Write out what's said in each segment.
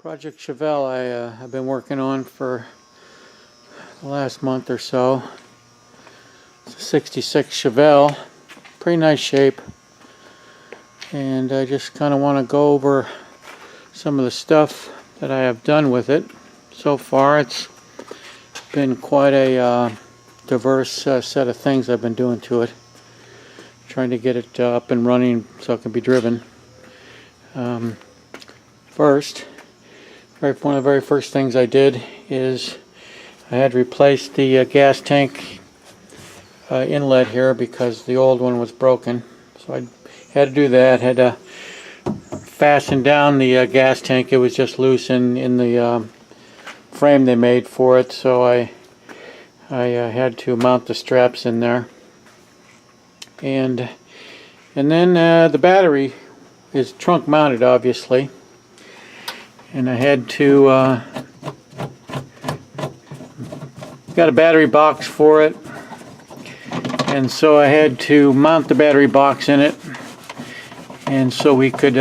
Project Chevelle I've been working on for the last month or so. It's a 66 Chevelle, pretty nice shape, and I just kind of want to go over some of the stuff that I have done with it so far. It's been quite a diverse set of things I've been doing to it, trying to get it up and running so it can be driven. First, one of the very first things I did is I had to replace the gas tank inlet here because the old one was broken. So I had to do that. Had to fasten down the gas tank. It was just loose in the frame they made for it, so I had to mount the straps in there. And then the battery is trunk mounted, obviously, and I had to got a battery box for it, and so I had to mount the battery box in it, and so we could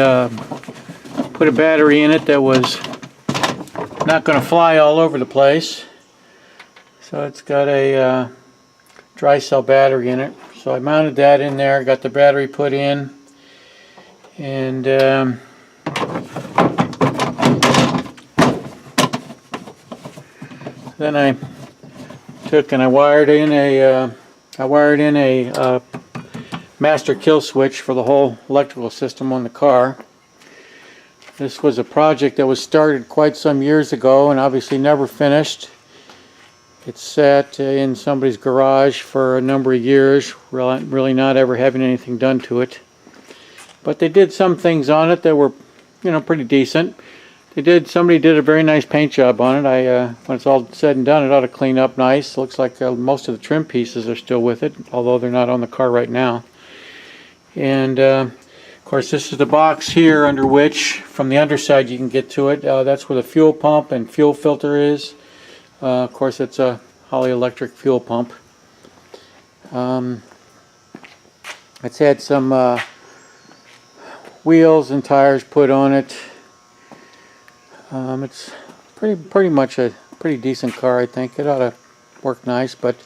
put a battery in it that was not going to fly all over the place. So it's got a dry cell battery in it. So I mounted that in there, got the battery put in, and then I took and I wired in a master kill switch for the whole electrical system on the car. This was a project that was started quite some years ago and obviously never finished. It sat in somebody's garage for a number of years, really not ever having anything done to it. But they did some things on it that were, pretty decent. Somebody did a very nice paint job on it. When it's all said and done, it ought to clean up nice. Looks like most of the trim pieces are still with it, although they're not on the car right now. And of course, this is the box here under which, from the underside, you can get to it. That's where the fuel pump and fuel filter is. Of course, it's a Holley electric fuel pump. It's had some wheels and tires put on it. It's pretty much a pretty decent car, I think. It ought to work nice. But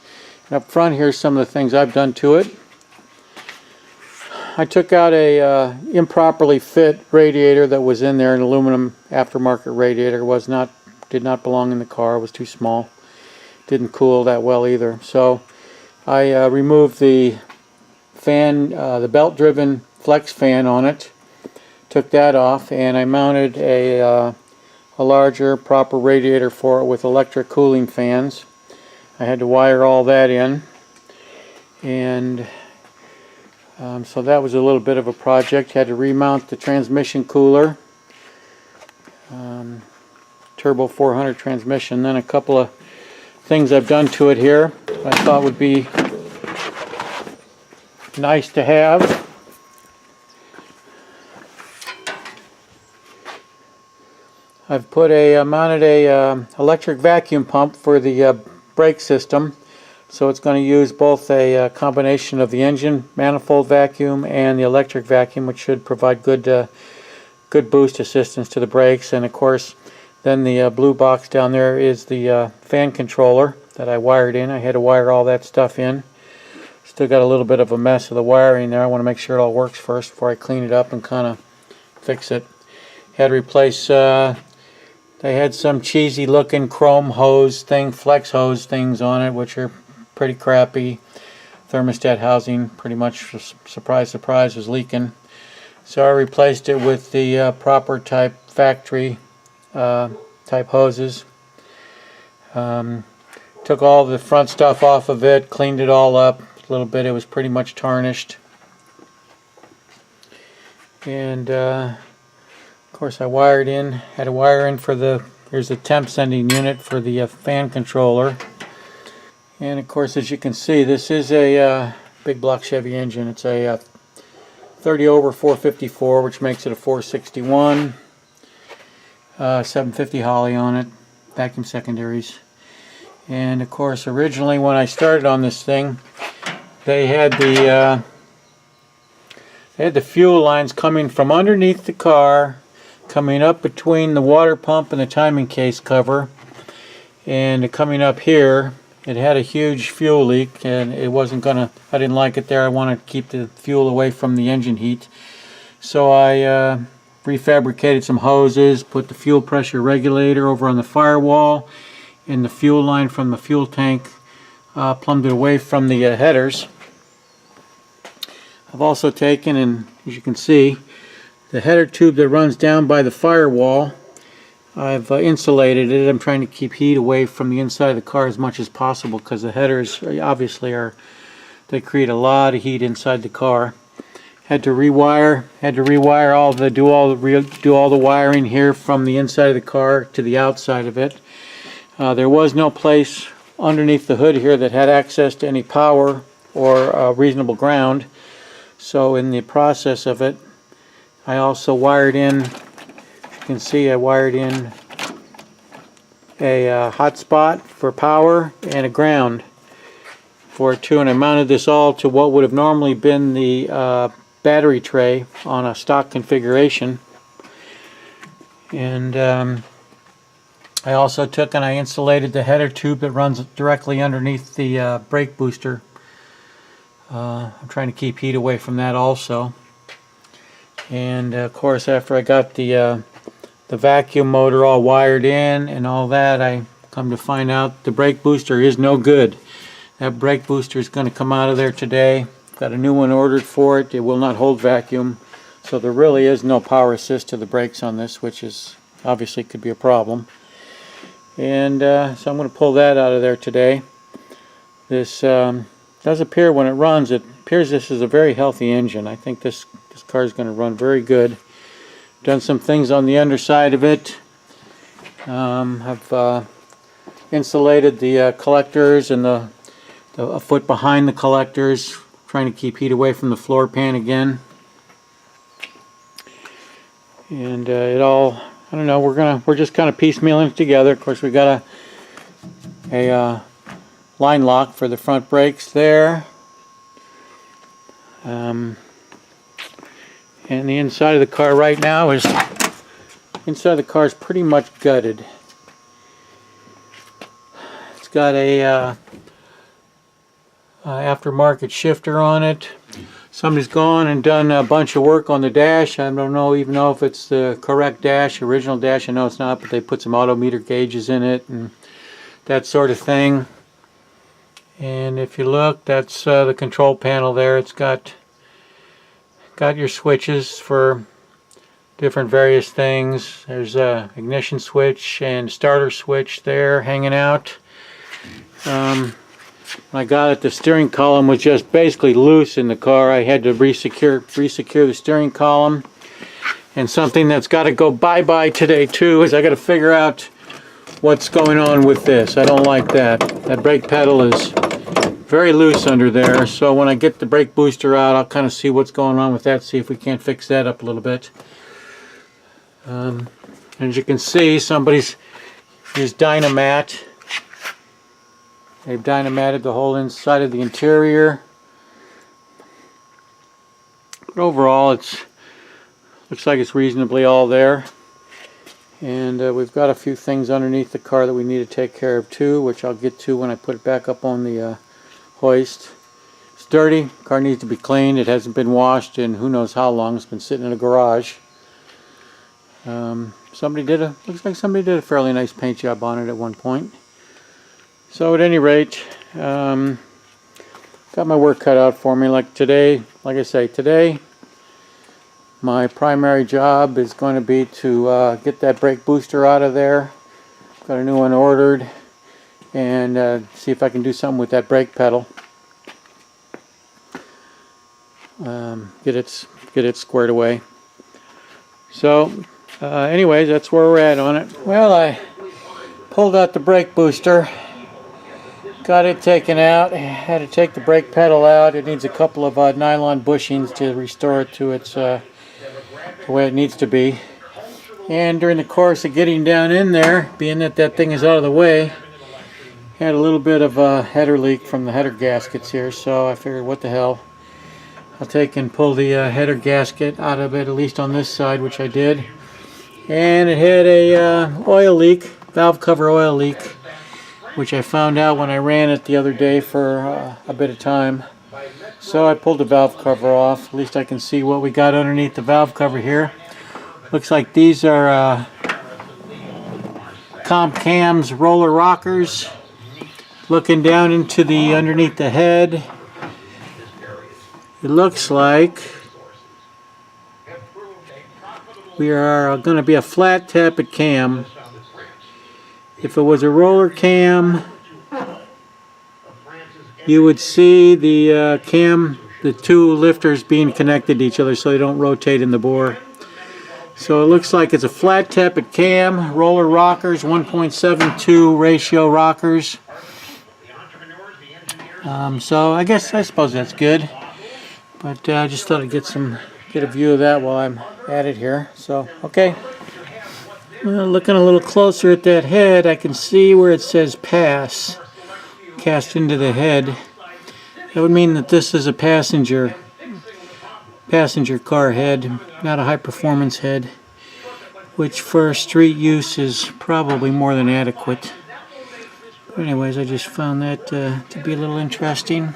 up front, here's some of the things I've done to it. I took out a improperly fit radiator that was in there, an aluminum aftermarket radiator. Did not belong in the car. It was too small. Didn't cool that well either. So I removed the fan, the belt-driven flex fan on it. Took that off, and I mounted a larger, proper radiator for it with electric cooling fans. I had to wire all that in, and so that was a little bit of a project. Had to remount the transmission cooler, turbo 400 transmission. Then a couple of things I've done to it here I thought would be nice to have. I've mounted a electric vacuum pump for the brake system, so it's going to use both a combination of the engine manifold vacuum and the electric vacuum, which should provide good boost assistance to the brakes. And of course, then the blue box down there is the fan controller that I wired in. I had to wire all that stuff in. Still got a little bit of a mess of the wiring there. I want to make sure it all works first before I clean it up and kind of fix it. Had to replace. They had some cheesy looking chrome hose thing, flex hose things on it, which are pretty crappy. Thermostat housing, pretty much, surprise, surprise, was leaking. So I replaced it with the proper type factory type hoses. Took all the front stuff off of it, cleaned it all up a little bit. It was pretty much tarnished. And of course, I had to wire in for here's the temp sending unit for the fan controller. And of course, as you can see, this is a big block Chevy engine. It's a 30 over 454, which makes it a 461. 750 Holley on it, vacuum secondaries. And of course, originally when I started on this thing, they had the fuel lines coming from underneath the car coming up between the water pump and the timing case cover, and coming up here, it had a huge fuel leak, and it wasn't gonna, I didn't like it there. I wanted to keep the fuel away from the engine heat. So I refabricated some hoses, put the fuel pressure regulator over on the firewall, and the fuel line from the fuel tank plumbed it away from the headers. I've also taken, and as you can see, the header tube that runs down by the firewall, I've insulated it. I'm trying to keep heat away from the inside of the car as much as possible, because the headers obviously they create a lot of heat inside the car. Had to rewire do all the wiring here from the inside of the car to the outside of it. There was no place underneath the hood here that had access to any power or reasonable ground. So in the process of it, I also wired in, you can see I wired in a hotspot for power and a ground for it too, and I mounted this all to what would have normally been the battery tray on a stock configuration. And I also took and I insulated the header tube that runs directly underneath the brake booster. I'm trying to keep heat away from that also. And of course, after I got the vacuum motor all wired in and all that, I come to find out the brake booster is no good. That brake booster is going to come out of there today. Got a new one ordered for it. It will not hold vacuum, so there really is no power assist to the brakes on this, which is obviously could be a problem. And so I'm going to pull that out of there today. This does appear, when it runs, it appears this is a very healthy engine. I think this car is going to run very good. Done some things on the underside of it. I've insulated the collectors and a foot behind the collectors, trying to keep heat away from the floor pan again. And it all, I don't know, we're just kind of piecemealing it together. Of course, we got a line lock for the front brakes there. And the inside of the car right now is, pretty much gutted. It's got a aftermarket shifter on it. Somebody's gone and done a bunch of work on the dash. I don't even know if it's the correct dash, original dash. I know it's not, but they put some odometer gauges in it and that sort of thing. And if you look, that's the control panel there. It's got your switches for different various things. There's a ignition switch and starter switch there hanging out. When I got it, the steering column was just basically loose in the car. I had to resecure the steering column. And something that's got to go bye-bye today too is I got to figure out what's going on with this. I don't like that. That brake pedal is very loose under there, so when I get the brake booster out, I'll kind of see what's going on with that, see if we can't fix that up a little bit. As you can see, somebody's used Dynamat. They've Dynamated the whole inside of the interior. But overall, looks like it's reasonably all there. And we've got a few things underneath the car that we need to take care of too, which I'll get to when I put it back up on the hoist. It's dirty. The car needs to be cleaned. It hasn't been washed in who knows how long. It's been sitting in a garage. Looks like somebody did a fairly nice paint job on it at one point. So at any rate, got my work cut out for me. Like I say, today my primary job is going to be to get that brake booster out of there. Got a new one ordered, and see if I can do something with that brake pedal. Get it squared away. So anyways, that's where we're at on it. Well, I pulled out the brake booster, got it taken out, had to take the brake pedal out. It needs a couple of nylon bushings to restore it to its the way it needs to be. And during the course of getting down in there, being that thing is out of the way, had a little bit of a header leak from the header gaskets here, so I figured, what the hell, I'll take and pull the header gasket out of it, at least on this side, which I did. and it had a oil leak, valve cover oil leak, which I found out when I ran it the other day for a bit of time. So I pulled the valve cover off. At least I can see what we got underneath the valve cover here. Looks like these are Comp Cam's roller rockers. Looking down into the underneath the head, it looks like we are going to be a flat tappet cam. If it was a roller cam, you would see the cam, the two lifters being connected to each other so they don't rotate in the bore. So it looks like it's a flat tappet cam, roller rockers, 1.72 ratio rockers. So I suppose that's good. But I just thought I'd get a view of that while I'm at it here. So, okay. Well, looking a little closer at that head, I can see where it says pass cast into the head. That would mean that this is a passenger car head, not a high performance head, which for street use is probably more than adequate. But anyways, I just found that to be a little interesting.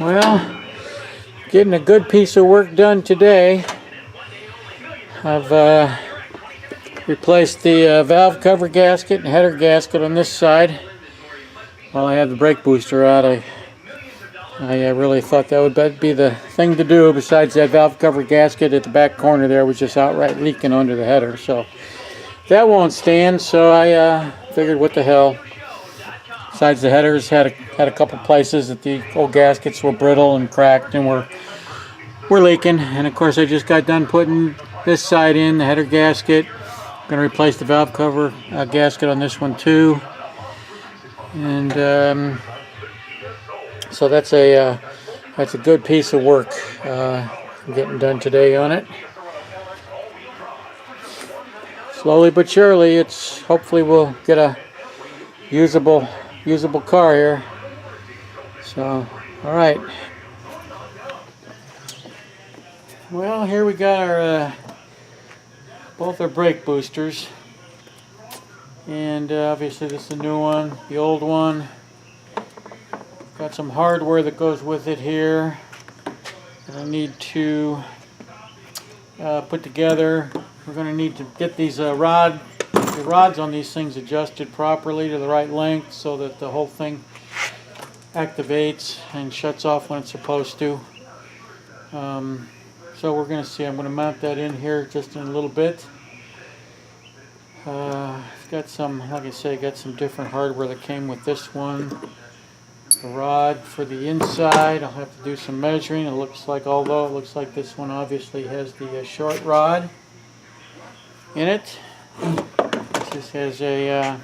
Well, getting a good piece of work done today. I've replaced the valve cover gasket and header gasket on this side. While I have the brake booster out, I really thought that would be the thing to do, besides that valve cover gasket at the back corner there was just outright leaking under the header. So that won't stand, so I figured what the hell. Besides, the headers had a couple places that the old gaskets were brittle and cracked and were leaking. And of course I just got done putting this side in, the header gasket. I'm going to replace the valve cover gasket on this one too. And so that's a good piece of work getting done today on it. Slowly but surely, hopefully we'll get a usable car here. So, all right. Well, here we got our both our brake boosters, and obviously this is the new one, the old one. Got some hardware that goes with it here that I need to put together. We're going to need to get these the rods on these things adjusted properly to the right length so that the whole thing activates and shuts off when it's supposed to. So we're going to see. I'm going to mount that in here just in a little bit. I've got some, like I say, got some different hardware that came with this one. A rod for the inside. I'll have to do some measuring. Although it looks like this one obviously has the short rod in it. This has a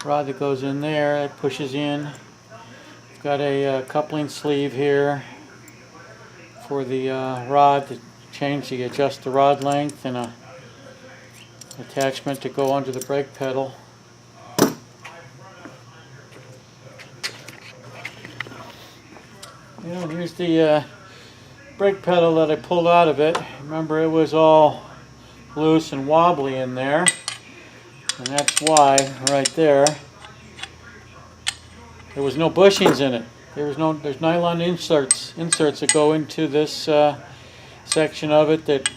rod that goes in there, that pushes in. I've got a coupling sleeve here for the rod to adjust the rod length, and a attachment to go under the brake pedal. And here's the brake pedal that I pulled out of it. Remember, it was all loose and wobbly in there, and that's why right there was no bushings in it. There's nylon inserts that go into this section of it that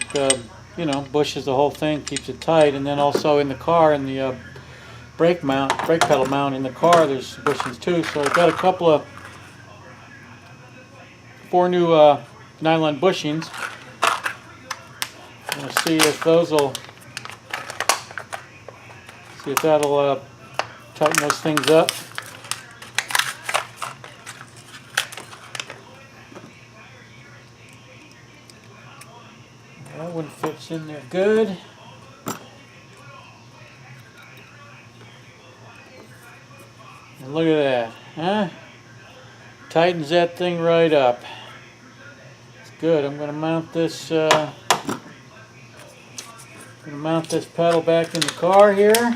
bushes the whole thing, keeps it tight. And then also in the car, in the brake pedal mount in the car, there's bushings too. So I've got a couple of 4 new nylon bushings. I'm going to see if that'll tighten those things up. That one fits in there good. And look at that, huh? Tightens that thing right up. It's good. I'm going to mount this. Pedal back in the car here,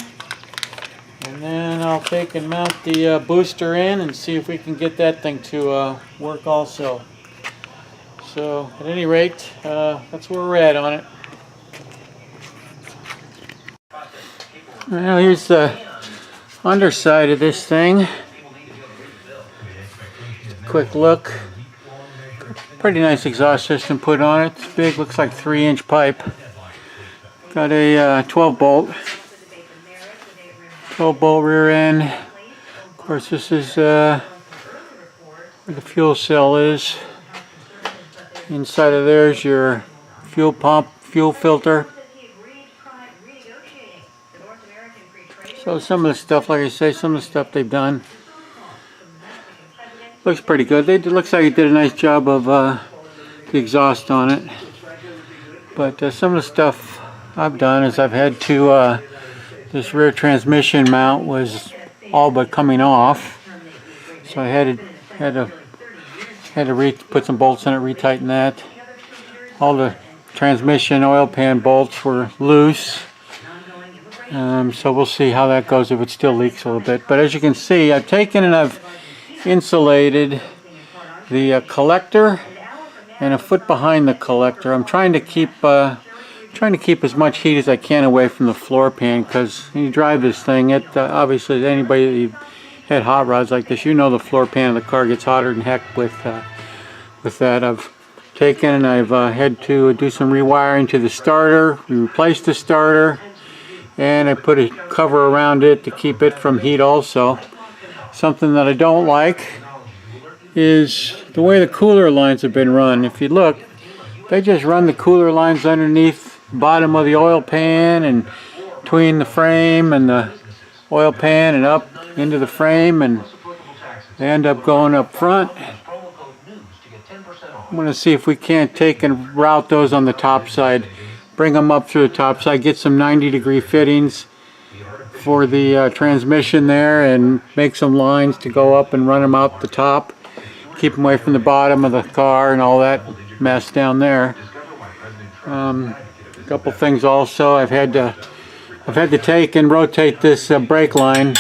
and then I'll take and mount the booster in and see if we can get that thing to work also. So at any rate, that's where we're at on it. Well, here's the underside of this thing. Quick look. Pretty nice exhaust system put on it. It's big, looks like 3-inch pipe. Got a 12 bolt rear end. Of course, this is where the fuel cell is. Inside of there's your fuel pump, fuel filter. So some of the stuff, like I say, some of the stuff they've done looks pretty good. It looks like they did a nice job of the exhaust on it. But some of the stuff I've done is I've had to, this rear transmission mount was all but coming off. So I had to put some bolts in it, retighten that. All the transmission oil pan bolts were loose. So we'll see how that goes, if it still leaks a little bit. But as you can see, I've taken and I've insulated the collector and a foot behind the collector. I'm trying to keep as much heat as I can away from the floor pan, because when you drive this thing, it obviously anybody that had hot rods like this, you know the floor pan of the car gets hotter than heck with that. I've taken and I've had to do some rewiring to the starter. We replaced the starter, and I put a cover around it to keep it from heat also. Something that I don't like is the way the cooler lines have been run. If you look, they just run the cooler lines underneath the bottom of the oil pan and between the frame and the oil pan and up into the frame, and they end up going up front. I'm going to see if we can't take and route those on the top side, bring them up through the top side, get some 90-degree fittings for the transmission there, and make some lines to go up and run them out the top, keep them away from the bottom of the car and all that mess down there. A couple things also, I've had to take and rotate this brake line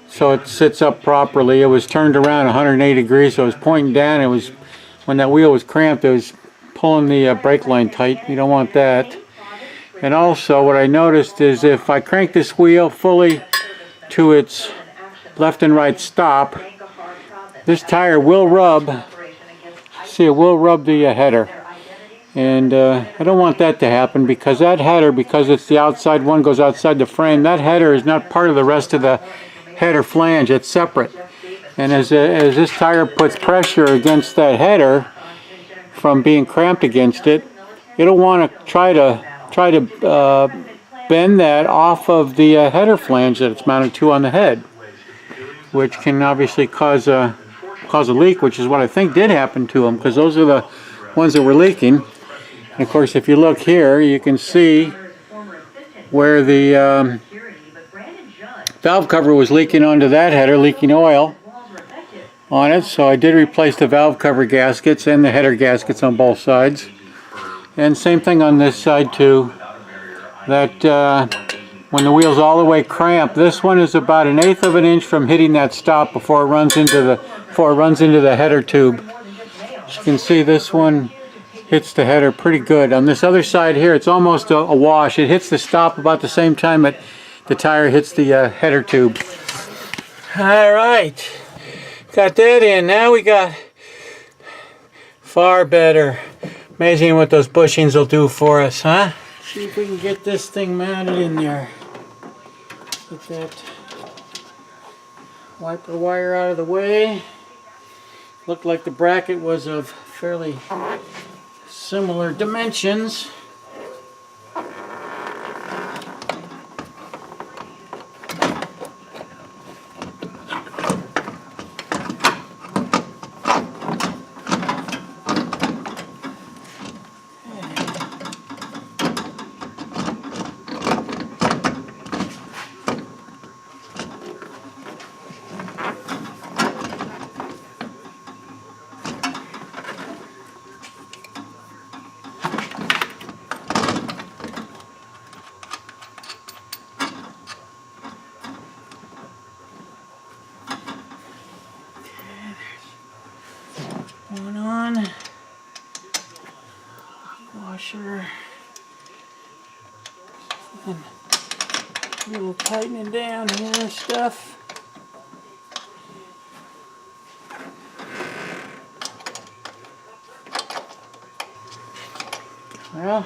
so it sits up properly. It was turned around 180 degrees, so it was pointing down. It was, when that wheel was cramped, it was pulling the brake line tight. You don't want that. And also what I noticed is if I crank this wheel fully to its left and right stop, this tire will rub, see, it will rub the header. And I don't want that to happen, because that header, because it's the outside one, goes outside the frame, that header is not part of the rest of the header flange, it's separate. And as this tire puts pressure against that header from being cramped against it, it'll want to try to bend that off of the header flange that it's mounted to on the head, which can obviously cause a leak, which is what I think did happen to them, because those are the ones that were leaking. And of course, if you look here, you can see where the valve cover was leaking onto that header, leaking oil on it. So I did replace the valve cover gaskets and the header gaskets on both sides. And same thing on this side too. That when the wheel's all the way cramped, this one is about 1/8 of an inch from hitting that stop before it runs into the header tube. As you can see, this one hits the header pretty good. On this other side here, it's almost a wash. It hits the stop about the same time that the tire hits the header tube. All right, got that in. Now we got far better. Amazing what those bushings will do for us, huh? See if we can get this thing mounted in there. Get that wiper wire out of the way. Looked like the bracket was of fairly similar dimensions. One on. washer. And a little tightening down here and stuff. Well,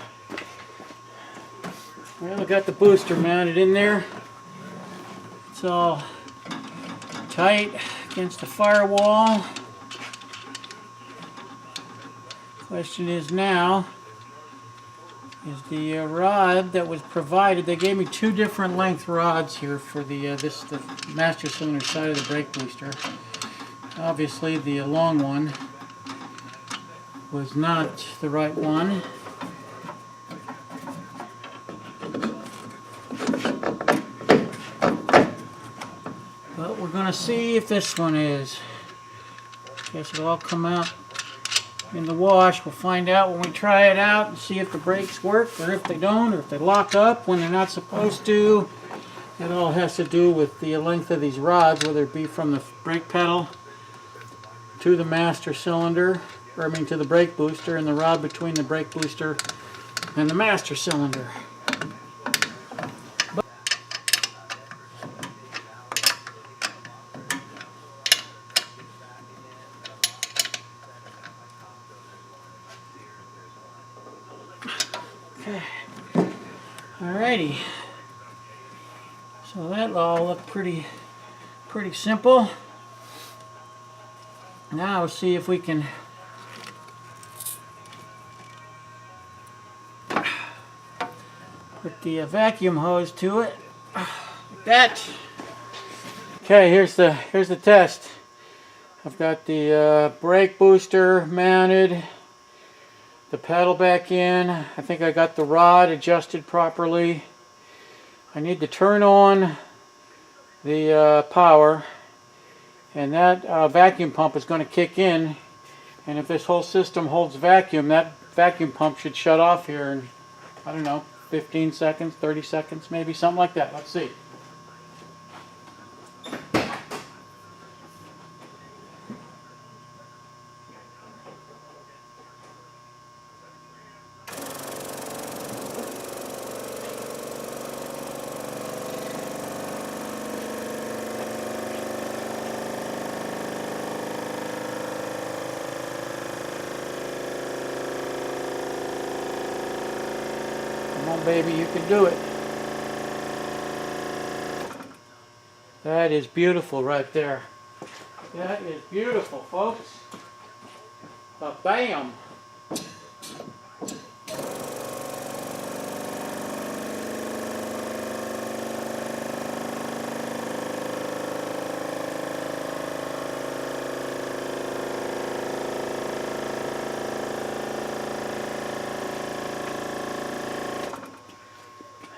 I got the booster mounted in there. It's all tight against the firewall. Question is now, is the rod that was provided, they gave me two different length rods here for the master cylinder side of the brake booster. Obviously the long one was not the right one. But we're going to see if this one is. Guess it'll all come out in the wash. We'll find out when we try it out and see if the brakes work or if they don't, or if they lock up when they're not supposed to. It all has to do with the length of these rods, whether it be from the brake pedal to the master cylinder, or I mean to the brake booster, and the rod between the brake booster and the master cylinder. Okay. Alrighty. So that all looked pretty simple. Now we'll see if we can put the vacuum hose to it, like that. Okay, here's the test. I've got the brake booster mounted, the pedal back in. I think I got the rod adjusted properly. I need to turn on the power, and that vacuum pump is going to kick in, and if this whole system holds vacuum, that vacuum pump should shut off here in, I don't know, 15 seconds, 30 seconds, maybe, something like that. Let's see. Come on, baby, you can do it. That is beautiful right there. That is beautiful, folks. Bam!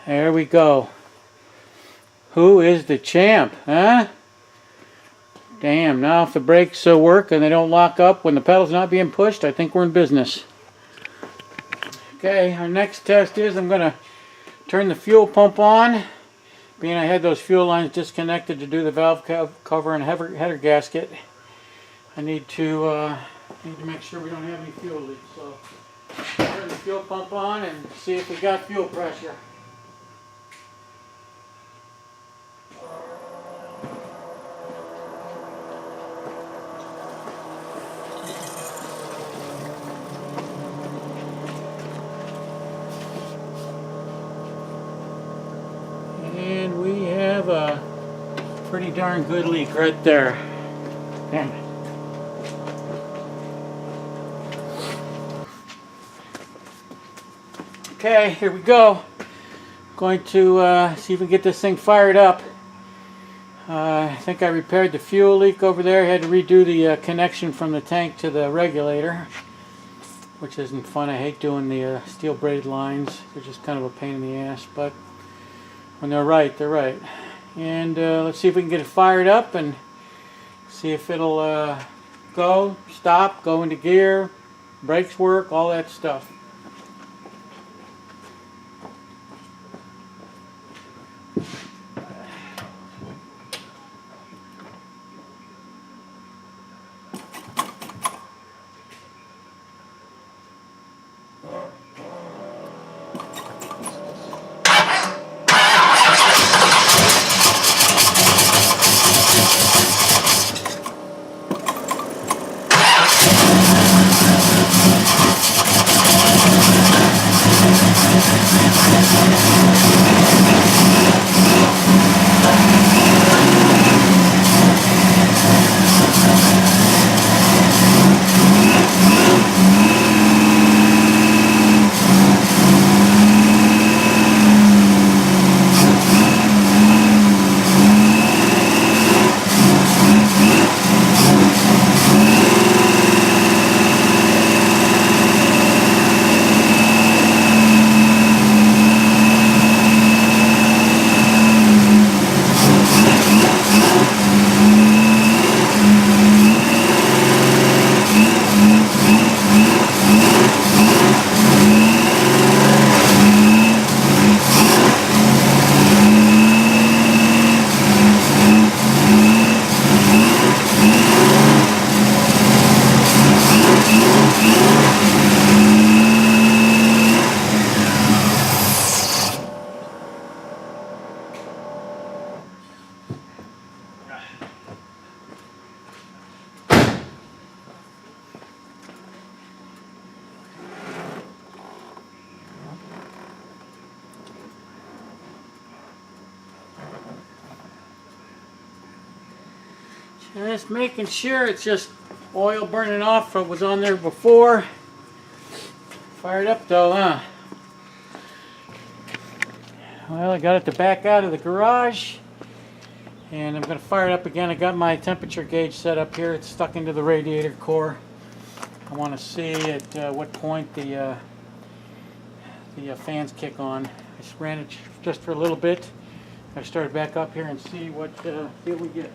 There we go. Who is the champ, huh? Damn, now if the brakes work and they don't lock up when the pedal's not being pushed, I think we're in business. Okay, our next test is I'm going to turn the fuel pump on. Being I had those fuel lines disconnected to do the valve cover and header gasket, I need to make sure we don't have any fuel leaks. So turn the fuel pump on and see if we got fuel pressure. And we have a pretty darn good leak right there. Damn it. Okay, here we go. Going to see if we can get this thing fired up. I think I repaired the fuel leak over there. I had to redo the connection from the tank to the regulator, which isn't fun. I hate doing the steel braided lines. They're just kind of a pain in the ass, but when they're right, they're right. And let's see if we can get it fired up and see if it'll go, stop, go into gear, brakes work, all that stuff. And just making sure it's just oil burning off what was on there before. Fired up though, huh? Well, I got it to back out of the garage. And I'm going to fire it up again. I got my temperature gauge set up here. It's stuck into the radiator core. I want to see at what point the fans kick on. I just ran it just for a little bit. I started back up here and see what feel we get.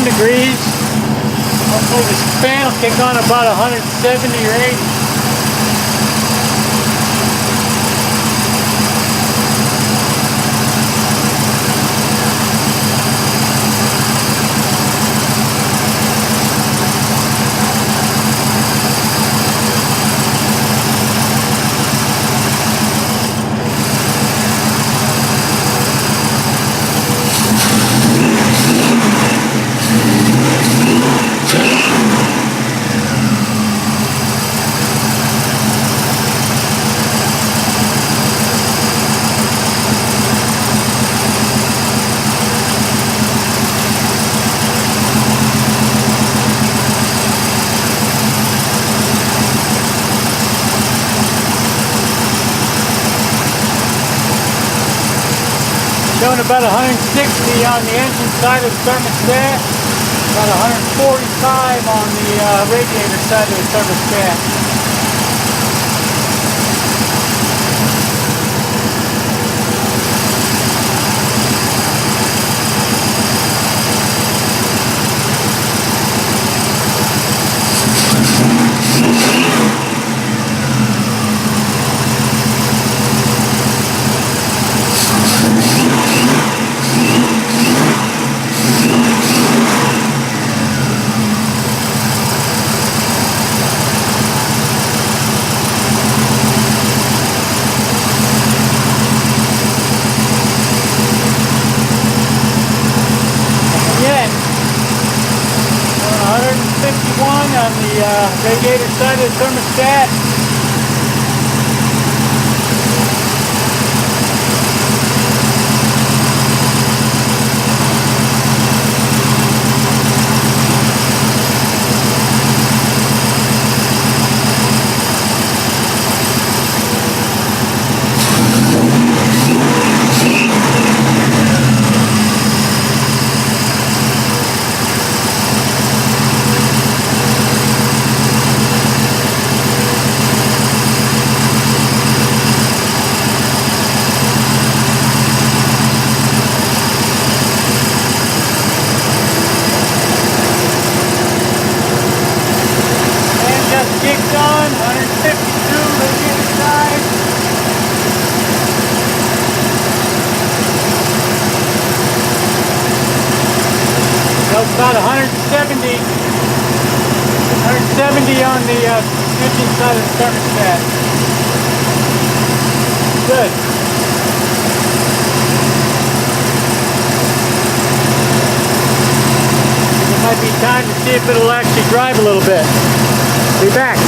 Degrees. Hopefully this fan will kick on about 170 or 80. Showing about 160 on the engine side of the thermostat, about 145 on the radiator side of the thermostat. On the radiator side of the thermostat. Kicked on, 152 radiator side. So it's about 170 on the engine side of the thermostat. Good. Might be time to see if it'll actually drive a little bit. Be back.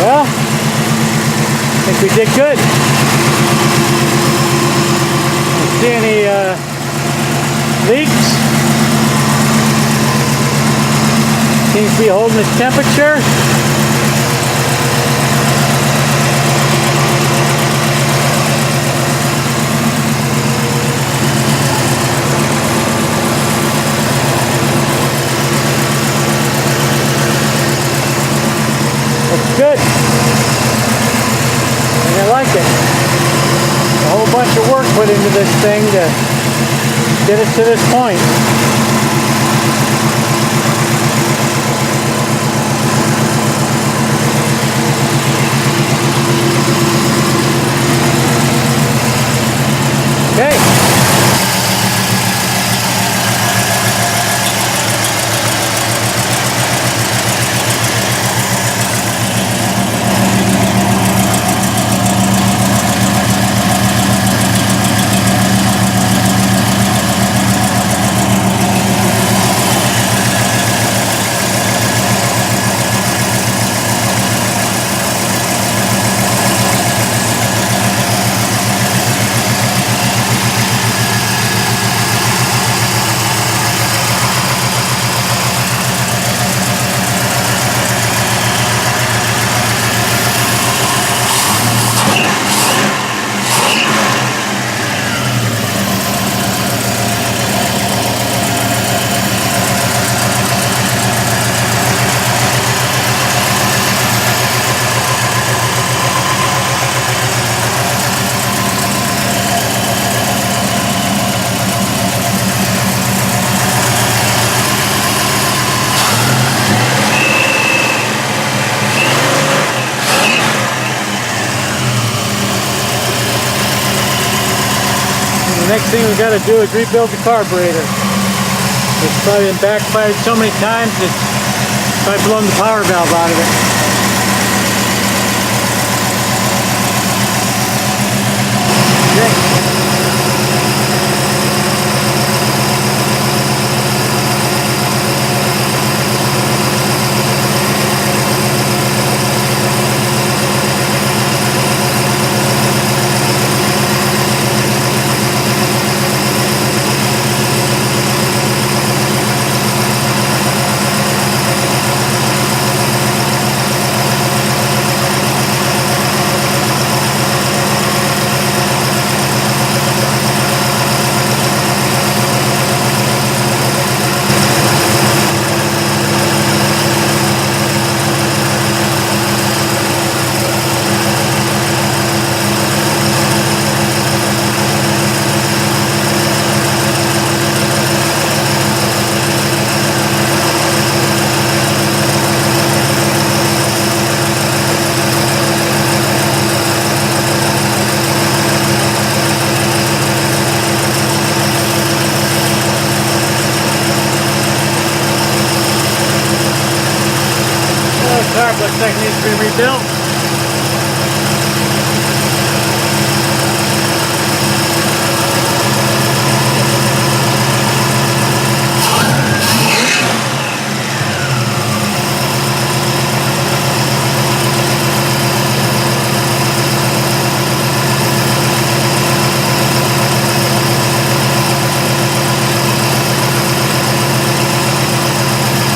Well, I think we did good. Don't see any leaks. Seems to be holding its temperature. Looks good. And I like it. A whole bunch of work put into this thing to get us to this point. Okay. Next thing we got to do is rebuild the carburetor. It's probably been backfired so many times it's probably blown the power valve out of it. like it needs to be rebuilt.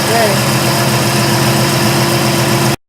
Okay.